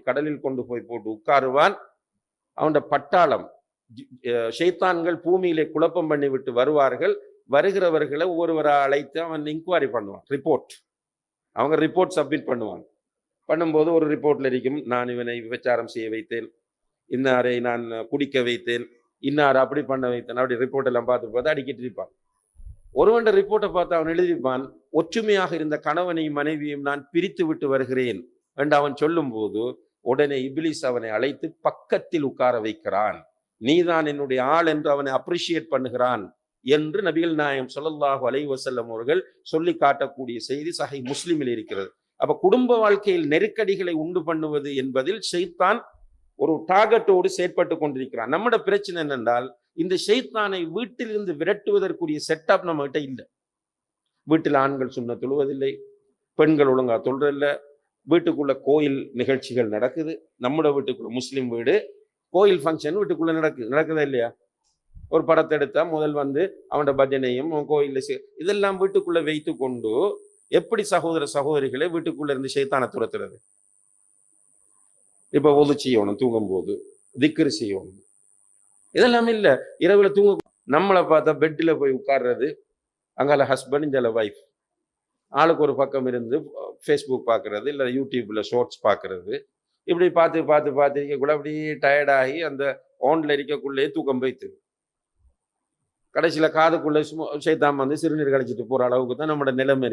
கடலில் கொண்டு போய் போட்டு உட்காருவான். அவனோட பட்டாளம் ஷைத்தான்கள் பூமியிலே குழப்பம் பண்ணி விட்டு வருவார்கள். வருகிறவர்களை ஒவ்வொருவரா அழைத்து அவன் இன்குவாரி பண்ணுவான். அவங்க ரிப்போர்ட் சப்மிட் பண்ணுவாங்க. பண்ணும்போது ஒரு ரிப்போர்ட்ல இருக்கும், நான் இவனை விபச்சாரம் செய்ய வைத்தேன், இன்னாரை நான் குடிக்க வைத்தேன், இன்னாரை அப்படி பண்ண வைத்தேன், அப்படி ரிப்போர்ட் எல்லாம் பார்த்து அடிக்கிட்டு இருப்பான். ஒருவன் ரிப்போர்ட்டை பார்த்து அவன் எழுதிப்பான், ஒற்றுமையாக இருந்த கணவனையும் மனைவியும் நான் பிரித்து விட்டு வருகிறேன் என்று அவன் சொல்லும் போது உடனே இப்லீஸ் அவனை அழைத்து பக்கத்தில் உட்கார வைக்கிறான். நீதான் என்னுடைய ஆள் என்று அவனை அப்ரிஷியேட் பண்ணுகிறான் என்று நபிகள் நாயகம் ஸல்லல்லாஹு அலைஹி வஸல்லம் அவர்கள் சொல்லி காட்டக்கூடிய செய்தி சஹீஹ் முஸ்லிமில் இருக்கிறது. அப்ப குடும்ப வாழ்க்கையில் நெருக்கடிகளை உண்டு பண்ணுவது என்பதில் ஷைத்தான் ஒரு டார்கெட்டோடு செயற்பட்டு கொண்டிருக்கிறான். நம்மட பிரச்சனை என்னென்றால், இந்த ஷைத்தானை வீட்டிலிருந்து விரட்டுவதற்குரிய செட்டப் நம்ம கிட்ட இல்லை. வீட்டில் ஆண்கள் சுண்ண தொழுவதில்லை, பெண்கள் ஒழுங்கா தொழுறதில்லை, வீட்டுக்குள்ள கோயில் நிகழ்ச்சிகள் நடக்குது. நம்மட வீட்டுக்குள்ள முஸ்லிம் வீடு கோயில் ஃபங்க்ஷன் வீட்டுக்குள்ள நடக்குதா இல்லையா? ஒரு படத்தை எடுத்தா முதல் அவனோட பஜனையும் கோயில்ல இதெல்லாம் வீட்டுக்குள்ள வைத்து கொண்டு எப்படி சகோதர சகோதரிகளை வீட்டுக்குள்ள இருந்து ஷைத்தானை துரத்துறது? இப்ப ஒது செய்யணும், தூங்கும் போது திக்ரு செய்யணும், இதெல்லாம் இல்ல. இரவுல தூங்க நம்மளை பார்த்தா பெட்ல போய் உட்கார்றது, அங்கால ஹஸ்பண்ட் இங்கால வைஃப், ஆளுக்கு ஒரு பக்கம் இருந்து ஃபேஸ்புக் பார்க்கறது, இல்லை யூடியூப்ல ஷார்ட்ஸ் பார்க்கறது. இப்படி பார்த்து பார்த்து பார்த்து இருக்கக்குள்ள அப்படியே டயர்டாகி அந்த ஆன்ல இருக்கக்குள்ளே தூக்கம் போய்த்து கடைசியில காதுக்குள்ள ஷைத்தான் சிறுநீர் கழிச்சிட்டு போற அளவுக்கு தான் நம்மளோட நிலைமை.